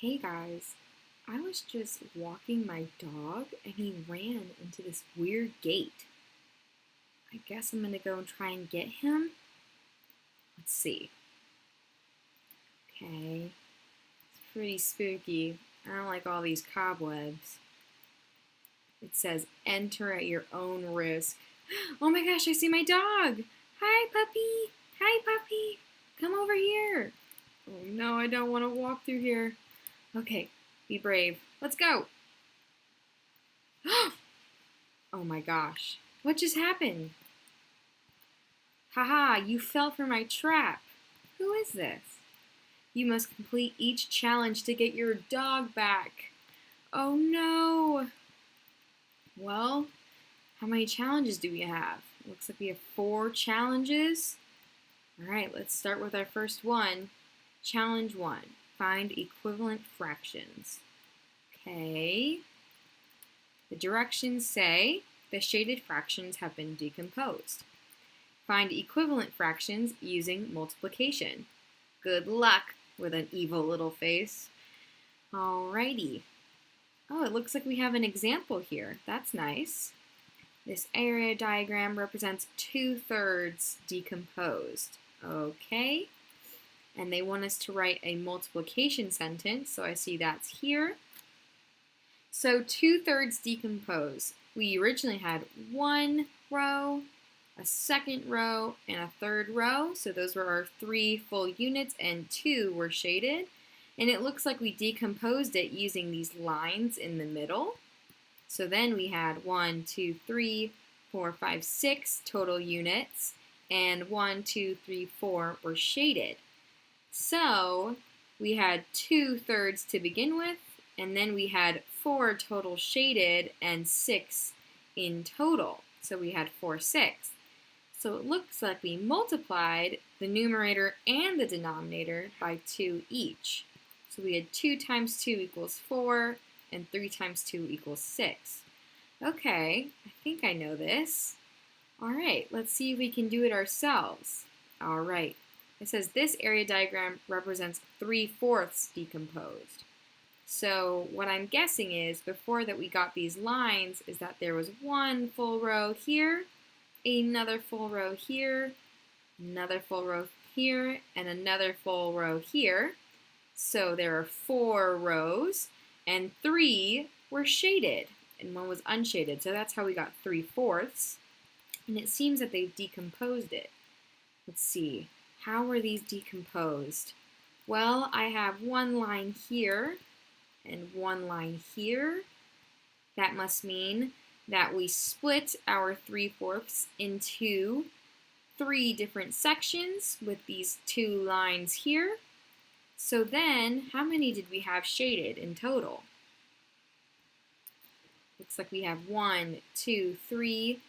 Hey guys, I was just walking my dog and he ran into this weird gate. I guess I'm gonna go and try and get him. Let's see. Okay, it's pretty spooky. I don't like all these cobwebs. It says enter at your own risk. Oh my gosh, I see my dog! Hi puppy! Hi puppy! Come over here! Oh no, I don't want to walk through here. Okay, be brave. Let's go! Oh my gosh. What just happened? Haha, you fell for my trap. Who is this? You must complete each challenge to get your dog back. Oh no. Well, how many challenges do we have? Looks like we have 4 challenges. Alright, let's start with our first one. Challenge 1. Find equivalent fractions. Okay. The directions say the shaded fractions have been decomposed. Find equivalent fractions using multiplication. Good luck, with an evil little face. Alrighty. Oh, it looks like we have an example here. That's nice. This area diagram represents 2/3 decomposed. Okay. And they want us to write a multiplication sentence, so I see that's here. So 2/3 decompose. We originally had 1 row, a second row, and a third row. So those were our 3 full units and 2 were shaded. And it looks like we decomposed it using these lines in the middle. So then we had 1, 2, 3, 4, 5, 6 total units, and 1, 2, 3, 4 were shaded. So we had 2/3 to begin with, and then we had 4 total shaded and 6 in total. So we had 4/6. So it looks like we multiplied the numerator and the denominator by 2 each. So we had 2 times 2 equals 4, and 3 times 2 equals 6. Okay, I think I know this. All right, let's see if we can do it ourselves. All right, it says this area diagram represents 3/4 decomposed. So what I'm guessing is before that we got these lines is that there was 1 full row here, another full row here, another full row here, and another full row here. So there are 4 rows, and 3 were shaded, and 1 was unshaded. So that's how we got 3/4. And it seems that they've decomposed it. Let's see, how were these decomposed? Well, I have 1 line here and 1 line here. That must mean that we split our 3/4 into 3 different sections with these 2 lines here. So then, how many did we have shaded in total? Looks like we have 1, 2, 3,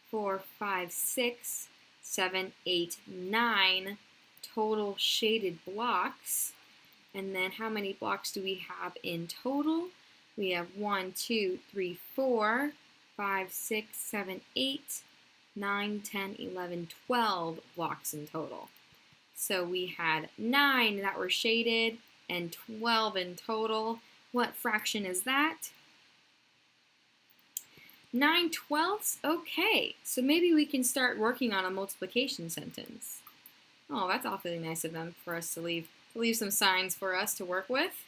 4, 5, 6, 7, 8, 9 total shaded blocks. And then how many blocks do we have in total? We have 1, 2, 3, 4, 5, 6, 7, 8, 9, 10, 11, 12 blocks in total. So we had 9 that were shaded and 12 in total. What fraction is that? 9/12? Okay, so maybe we can start working on a multiplication sentence. Oh, that's awfully nice of them for us to leave some signs for us to work with.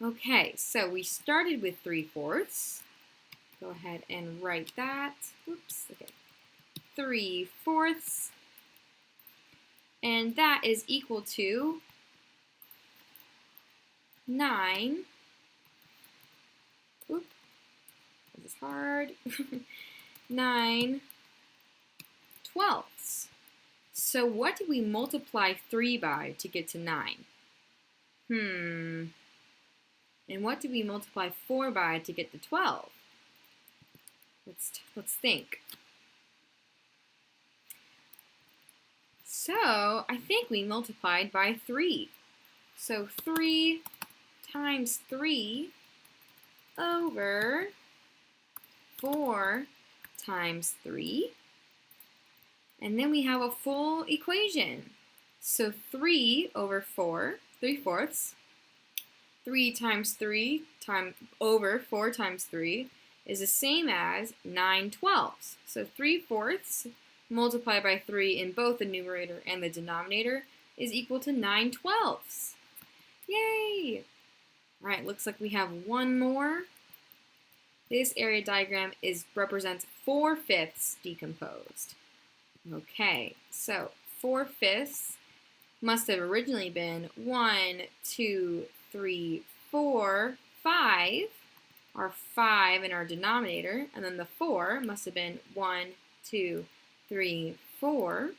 Okay, so we started with 3/4. Go ahead and write that. Oops, okay. 3/4. And that is equal to 9. Oops, this is hard. 9/12. So what did we multiply 3 by to get to 9? And what did we multiply 4 by to get to 12? Let's think. So I think we multiplied by 3. So 3 times 3 over 4 times 3. And then we have a full equation. So 3 over 4, 3/4, 3 times 3 over 4 times 3 is the same as 9/12. So 3/4 multiplied by 3 in both the numerator and the denominator is equal to 9/12. Yay! All right, looks like we have one more. This area diagram represents 4/5 decomposed. Okay, so 4/5 must have originally been 1, 2, 3, 4, 5, our 5 in our denominator, and then the 4 must have been 1, 2, 3, 4,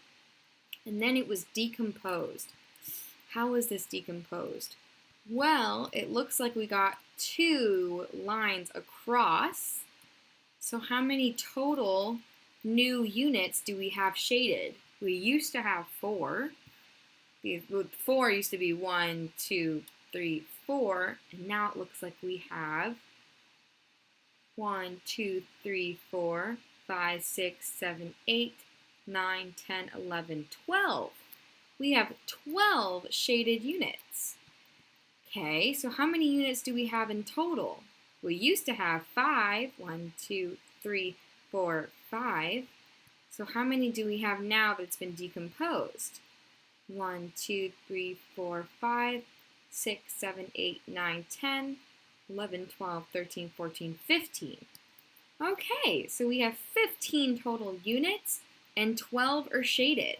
and then it was decomposed. How was this decomposed? Well, it looks like we got 2 lines across. So how many total new units do we have shaded? We used to have 4. 4 used to be 1, 2, 3, 4, and now it looks like we have 1, 2, 3, 4, 5, 6, 7, 8, 9, 10, 11, 12. We have 12 shaded units. Okay, so how many units do we have in total? We used to have 5. 1, 2, 3, 4, 5. So how many do we have now that's been decomposed? 1, 2, 3, 4, 5, 6, 7, 8, 9, 10, 11, 12, 13, 14, 15. Okay, so we have 15 total units and 12 are shaded.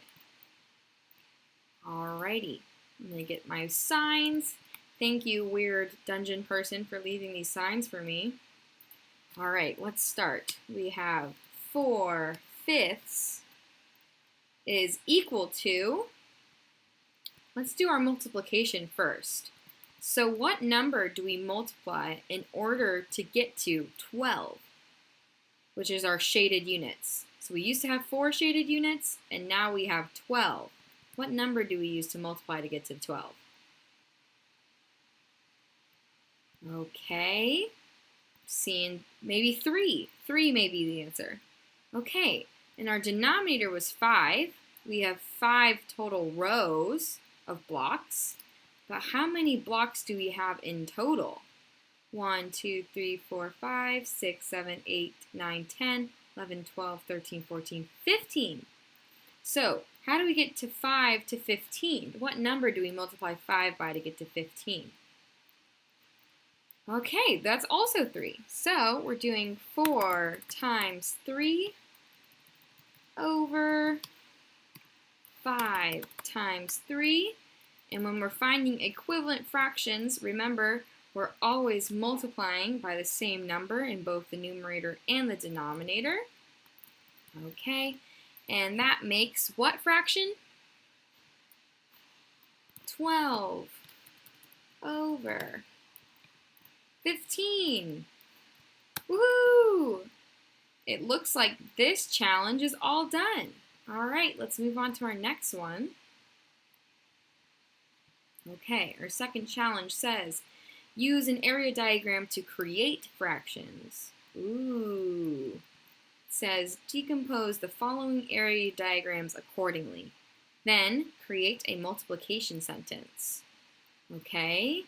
Alrighty, I'm going to get my signs. Thank you, weird dungeon person, for leaving these signs for me. Alright, let's start. We have 4/5 is equal to, let's do our multiplication first. So what number do we multiply in order to get to 12, which is our shaded units? So we used to have 4 shaded units, and now we have 12. What number do we use to multiply to get to 12? Okay, seeing maybe 3. 3 may be the answer. Okay, and our denominator was 5. We have 5 total rows of blocks. But how many blocks do we have in total? 1, 2, 3, 4, 5, 6, 7, 8, 9, 10, 11, 12, 13, 14, 15. So, how do we get to 5 to 15? What number do we multiply 5 by to get to 15? Okay, that's also 3. So, we're doing 4 times 3 over 5 times 3. And when we're finding equivalent fractions, remember, we're always multiplying by the same number in both the numerator and the denominator. Okay, and that makes what fraction? 12 over 15. Woohoo! It looks like this challenge is all done. All right, let's move on to our next one. Okay, our second challenge says, use an area diagram to create fractions. Ooh. It says, decompose the following area diagrams accordingly. Then, create a multiplication sentence. Okay.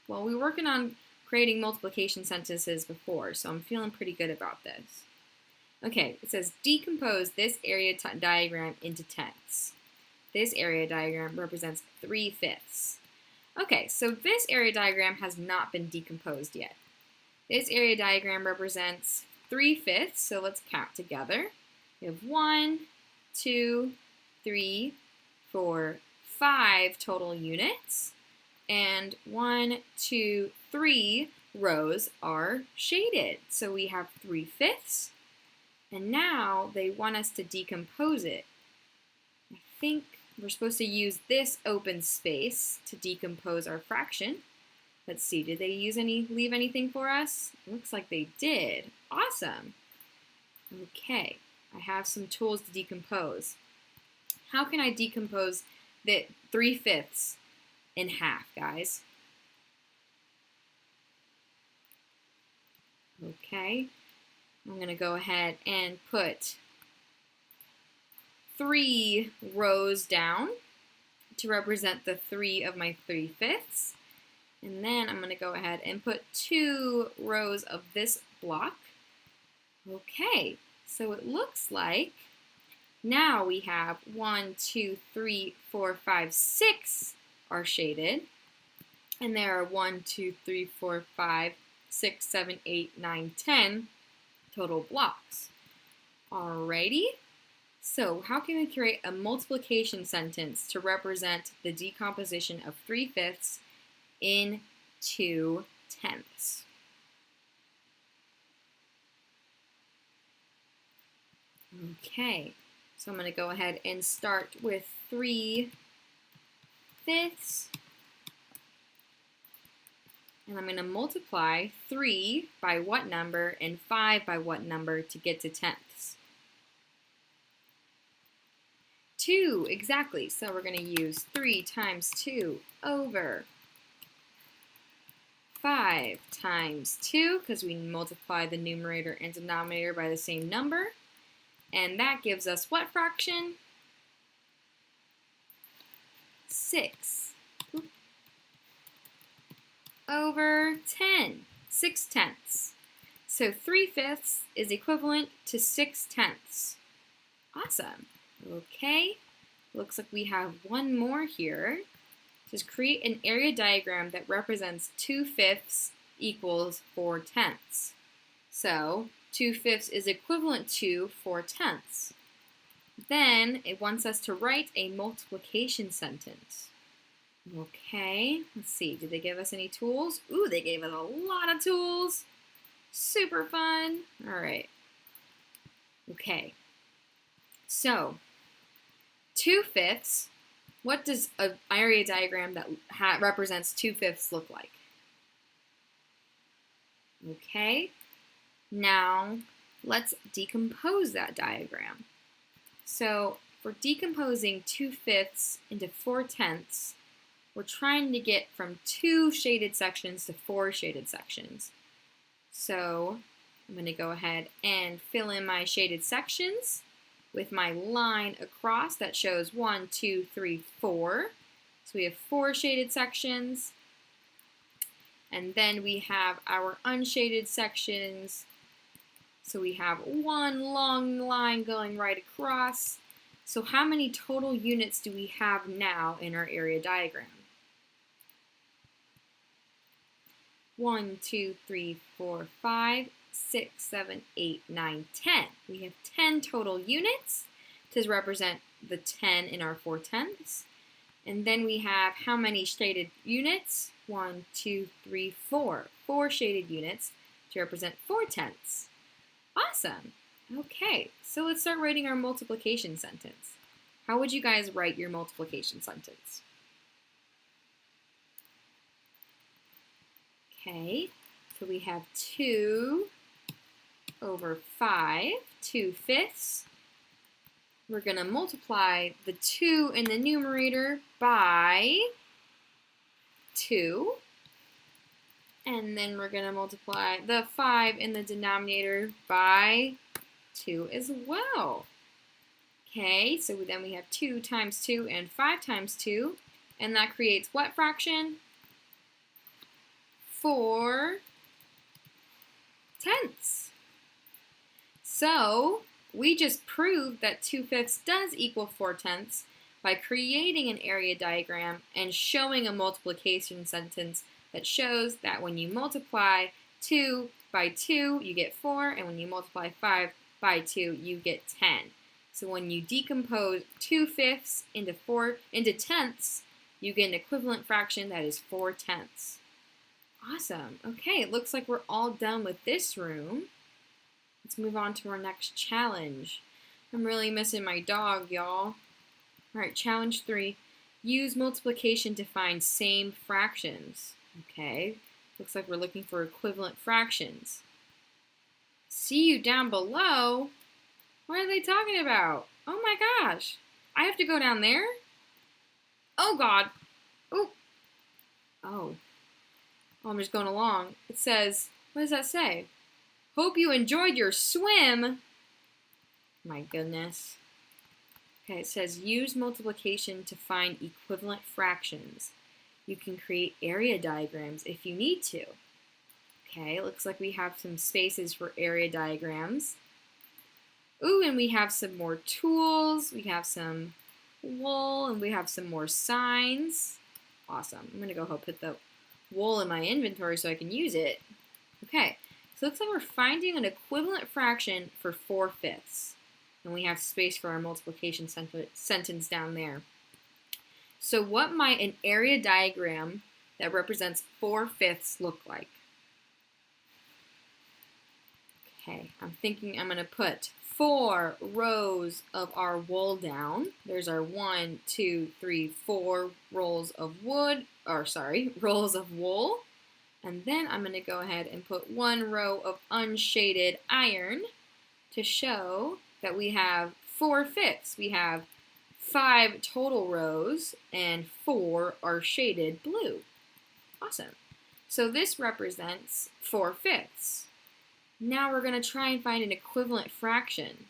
Well, we were working on creating multiplication sentences before, so I'm feeling pretty good about this. Okay, it says, decompose this area diagram into tenths. This area diagram represents 3/5. Okay, so this area diagram has not been decomposed yet. This area diagram represents 3/5, so let's count together. We have 1, 2, 3, 4, 5 total units, and 1, 2, 3 rows are shaded. So we have 3/5, and now they want us to decompose it. I think we're supposed to use this open space to decompose our fraction. Let's see, did they leave anything for us? Looks like they did. Awesome. Okay, I have some tools to decompose. How can I decompose the 3/5 in half, guys? Okay, I'm going to go ahead and put 3 rows down to represent the 3 of my 3/5. And then I'm going to go ahead and put 2 rows of this block. Okay, so it looks like now we have 1, 2, 3, 4, 5, 6 are shaded. And there are 1, 2, 3, 4, 5, 6, 7, 8, 9, 10 total blocks. Alrighty, so how can we create a multiplication sentence to represent the decomposition of 3/5 in 2/10? Okay, so I'm going to go ahead and start with 3/5. And I'm going to multiply 3 by what number and 5 by what number to get to tenths? 2, exactly. So we're going to use 3 times 2 over 5 times 2, because we multiply the numerator and denominator by the same number. And that gives us what fraction? 6 over 10, 6/10. So 3/5 is equivalent to 6/10. Awesome. Okay, looks like we have one more here. Just create an area diagram that represents 2/5 equals 4/10. So 2/5 is equivalent to 4/10. Then it wants us to write a multiplication sentence. Okay, let's see, did they give us any tools? Ooh, they gave us a lot of tools. Super fun. All right. Okay, so 2/5, what does an area diagram that represents 2/5 look like? Okay, now let's decompose that diagram. So for decomposing 2/5 into 4/10, we're trying to get from 2 shaded sections to 4 shaded sections. So I'm going to go ahead and fill in my shaded sections with my line across that shows 1, 2, 3, 4. So we have 4 shaded sections. And then we have our unshaded sections. So we have one long line going right across. So how many total units do we have now in our area diagram? 1, 2, 3, 4, 5, 6, 7, 8, 9, 10. We have 10 total units to represent the 10 in our 4/10. And then we have how many shaded units? 1, 2, 3, 4. 4 shaded units to represent 4/10. Awesome. Okay, so let's start writing our multiplication sentence. How would you guys write your multiplication sentence? Okay, so we have 2 over 5, 2/5. We're going to multiply the 2 in the numerator by 2. And then we're going to multiply the 5 in the denominator by 2 as well. Okay, so then we have 2 times 2 and 5 times 2. And that creates what fraction? 4/10. So we just proved that 2/5 does equal 4/10 by creating an area diagram and showing a multiplication sentence that shows that when you multiply 2 by 2, you get 4, and when you multiply 5 by 2, you get 10. So when you decompose 2/5 into tenths, you get an equivalent fraction that is 4/10. Awesome. Okay, it looks like we're all done with this room. Let's move on to our next challenge. I'm really missing my dog, y'all. All right, challenge 3. Use multiplication to find same fractions. Okay, looks like we're looking for equivalent fractions. See you down below? What are they talking about? Oh my gosh, I have to go down there? Oh God. Oh. Oh, I'm just going along. It says, what does that say? Hope you enjoyed your swim. My goodness. Okay, it says use multiplication to find equivalent fractions. You can create area diagrams if you need to. Okay, looks like we have some spaces for area diagrams. Ooh, and we have some more tools. We have some wool, and we have some more signs. Awesome. I'm going to go ahead and put the wool in my inventory so I can use it. Okay, so it looks like we're finding an equivalent fraction for 4/5. And we have space for our multiplication sentence down there. So what might an area diagram that represents 4/5 look like? Okay, I'm thinking I'm going to put 4 rows of our wool down. There's our 1, 2, 3, 4 rolls of rolls of wool. And then I'm going to go ahead and put 1 row of unshaded iron to show that we have 4/5. We have 5 total rows and 4 are shaded blue. Awesome. So this represents 4/5. Now we're going to try and find an equivalent fraction.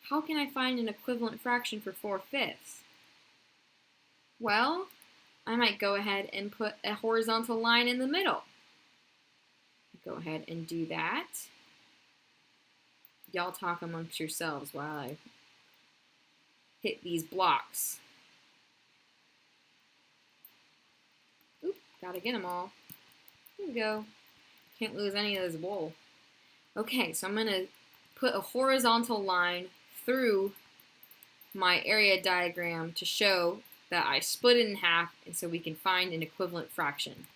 How can I find an equivalent fraction for 4/5? Well, I might go ahead and put a horizontal line in the middle. Go ahead and do that. Y'all talk amongst yourselves while I hit these blocks. Oop, gotta get them all. Here we go. Can't lose any of this wool. Okay, so I'm gonna put a horizontal line through my area diagram to show that I split it in half, and so we can find an equivalent fraction.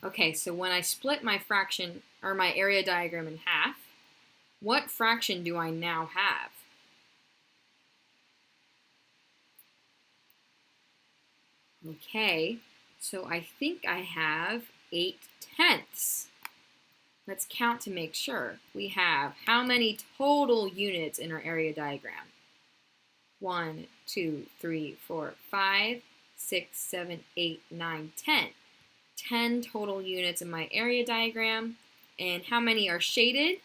Okay, so when I split my fraction or my area diagram in half, what fraction do I now have? Okay, so I think I have 8/10. Let's count to make sure. We have how many total units in our area diagram? 1, 2, 3, 4, 5, 6, 7, 8, 9, 10. 10 total units in my area diagram. And how many are shaded?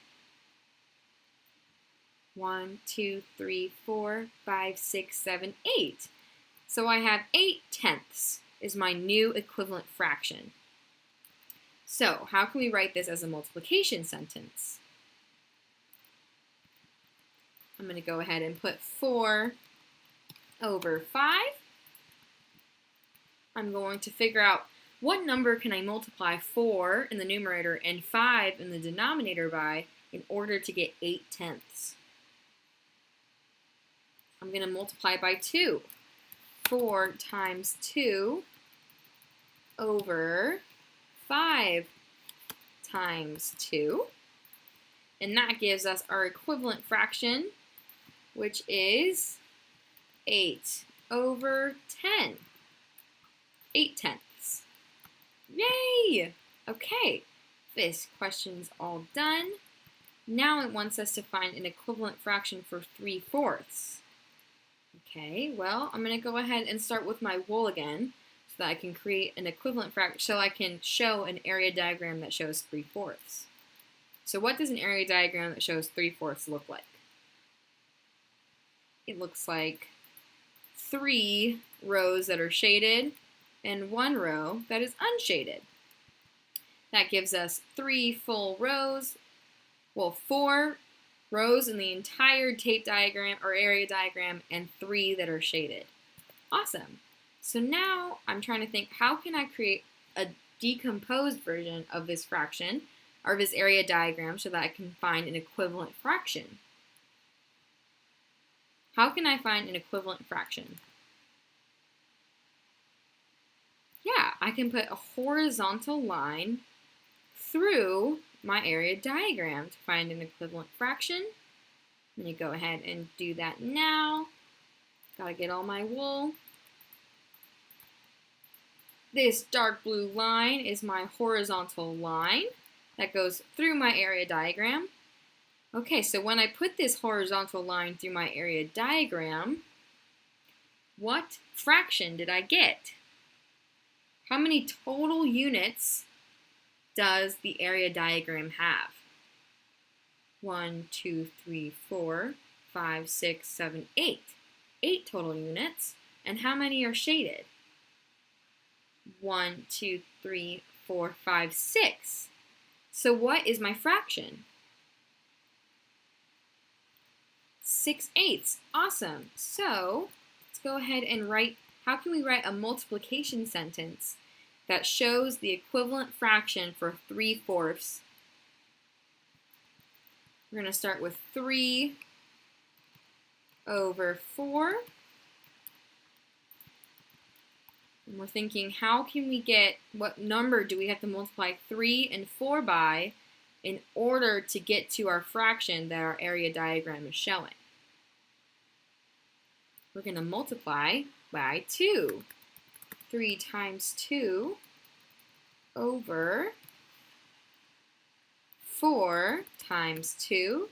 1, 2, 3, 4, 5, 6, 7, 8. So I have 8/10 is my new equivalent fraction. So how can we write this as a multiplication sentence? I'm going to go ahead and put 4 over 5. I'm going to figure out what number can I multiply 4 in the numerator and 5 in the denominator by in order to get 8/10. I'm going to multiply by 2. 4 times 2 over 5 times 2. And that gives us our equivalent fraction, which is 8 over 10. 8/10. Yay! Okay, this question's all done. Now it wants us to find an equivalent fraction for 3/4. Okay, well, I'm going to go ahead and start with my wool again so that I can create an equivalent fraction, so I can show an area diagram that shows 3/4. So what does an area diagram that shows 3/4 look like? It looks like 3 rows that are shaded and 1 row that is unshaded. That gives us 3 full rows, well, 4 rows in the entire tape diagram or area diagram and 3 that are shaded. Awesome. So now I'm trying to think, how can I create a decomposed version of this fraction or this area diagram so that I can find an equivalent fraction? How can I find an equivalent fraction? Yeah, I can put a horizontal line through my area diagram to find an equivalent fraction. I'm going to go ahead and do that now. Gotta get all my wool. This dark blue line is my horizontal line that goes through my area diagram. Okay, so when I put this horizontal line through my area diagram, what fraction did I get? How many total units does the area diagram have? 1, 2, 3, 4, 5, 6, 7, 8. 8 total units. And how many are shaded? 1, 2, 3, 4, 5, 6. So what is my fraction? 6/8. Awesome. So let's go ahead and write, how can we write a multiplication sentence that shows the equivalent fraction for 3/4? We're going to start with 3 over 4. And we're thinking, how can we get, what number do we have to multiply 3 and 4 by in order to get to our fraction that our area diagram is showing? We're going to multiply by 2. 3 times 2 over 4 times 2.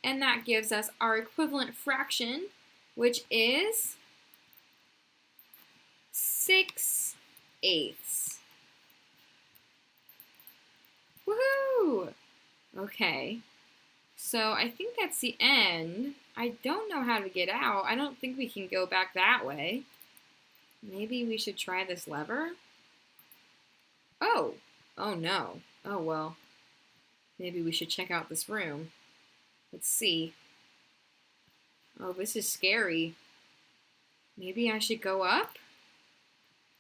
And that gives us our equivalent fraction, which is 6/8. Woohoo! Okay, so I think that's the end. I don't know how to get out. I don't think we can go back that way. Maybe we should try this lever? Oh no. Oh well. Maybe we should check out this room. Let's see. Oh, this is scary. Maybe I should go up?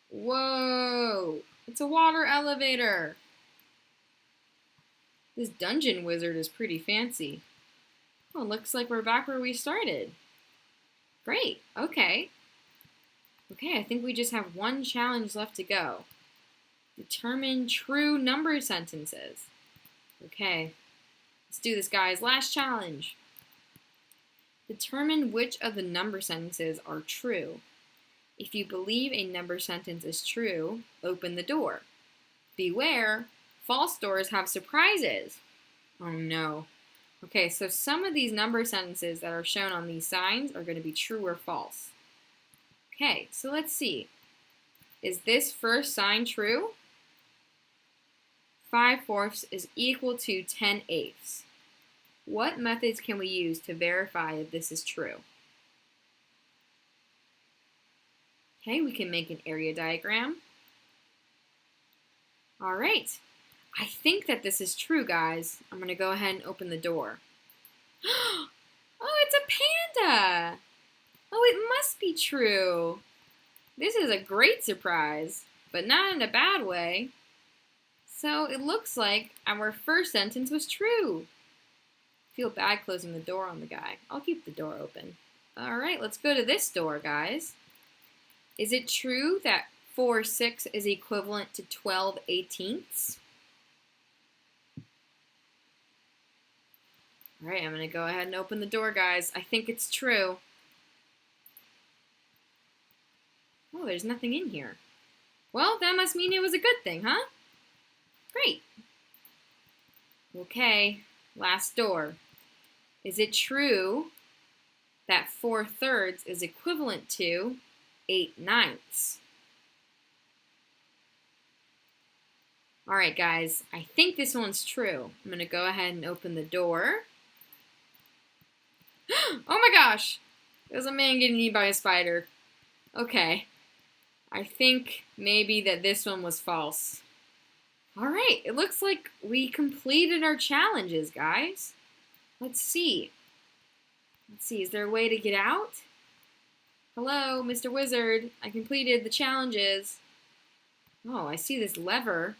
Whoa! It's a water elevator! This dungeon wizard is pretty fancy. Oh, looks like we're back where we started. Great, okay. Okay, I think we just have one challenge left to go. Determine true number sentences. Okay, let's do this, guys. Last challenge. Determine which of the number sentences are true. If you believe a number sentence is true, open the door. Beware, false doors have surprises. Oh no. Okay, so some of these number sentences that are shown on these signs are going to be true or false. Okay, so let's see. Is this first sign true? 5/4 is equal to 10/8. What methods can we use to verify if this is true? Okay, we can make an area diagram. All right, I think that this is true, guys. I'm going to go ahead and open the door. Oh, it's a panda! Oh, it must be true. This is a great surprise, but not in a bad way. So it looks like our first sentence was true. I feel bad closing the door on the guy. I'll keep the door open. All right, let's go to this door, guys. Is it true that 4/6 is equivalent to 12/18? All right, I'm going to go ahead and open the door, guys. I think it's true. Oh, there's nothing in here. Well, that must mean it was a good thing, huh? Great. Okay, last door. Is it true that 4/3 is equivalent to 8/9? All right, guys, I think this one's true. I'm going to go ahead and open the door. Oh my gosh! There's a man getting eaten by a spider. Okay. I think maybe that this one was false. All right, it looks like we completed our challenges, guys. Let's see. Let's see, is there a way to get out? Hello, Mr. Wizard. I completed the challenges. Oh, I see this lever.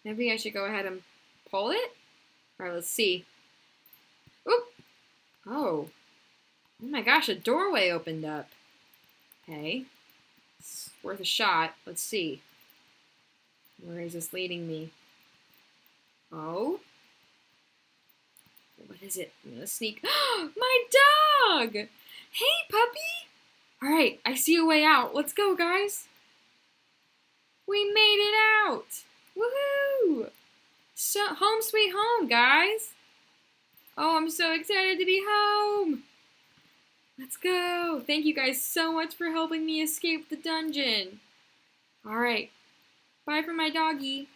Maybe I should go ahead and pull it? All right, let's see. Oop! Oh. Oh my gosh, a doorway opened up. Okay. It's worth a shot. Let's see. Where is this leading me? Oh. What is it? I'm gonna sneak. My dog! Hey, puppy! All right, I see a way out. Let's go, guys. We made it out! Woohoo! So, home sweet home, guys. Oh, I'm so excited to be home. Let's go. Thank you guys so much for helping me escape the dungeon. All right. Bye for my doggy.